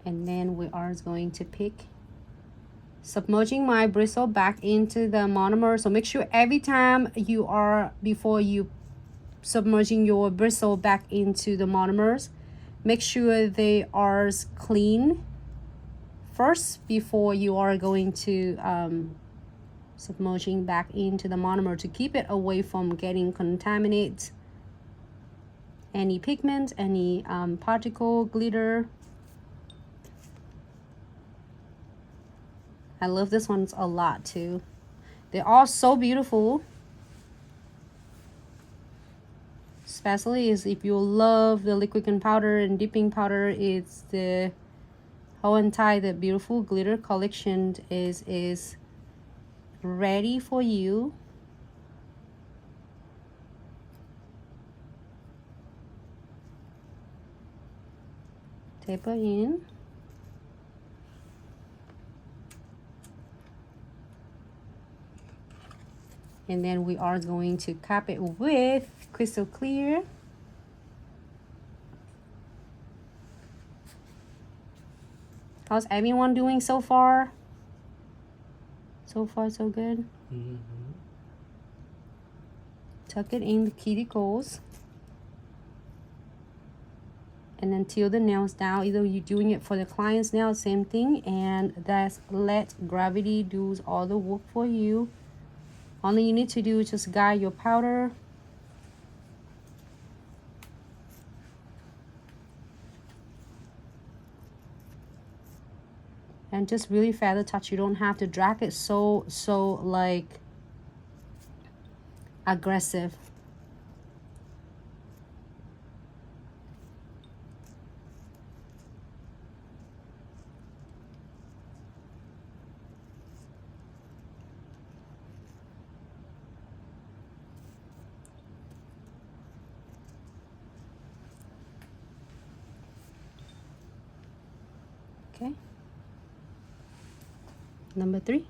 And then we are going to pick submerging my bristle back into the monomer. So make sure every time you are, before you submerging your bristle back into the monomers, make sure they are clean first before you are going to submerging back into the monomer, to keep it away from getting contaminated, any pigment, any particle, glitter. I love this one a lot too. They're all so beautiful. Especially is if you love the liquid and powder and dipping powder, it's the Valentine, the beautiful glitter collection is ready for you. Taper in. And then we are going to cap it with crystal clear. How's everyone doing so far? So far, so good. Tuck it in the cuticles. And then till the nails down. Either you're doing it for the client's nail, same thing. And that's let gravity do all the work for you. All you need to do is just guide your powder. And just really feather touch. You don't have to drag it so like aggressive. Okay. Number 3.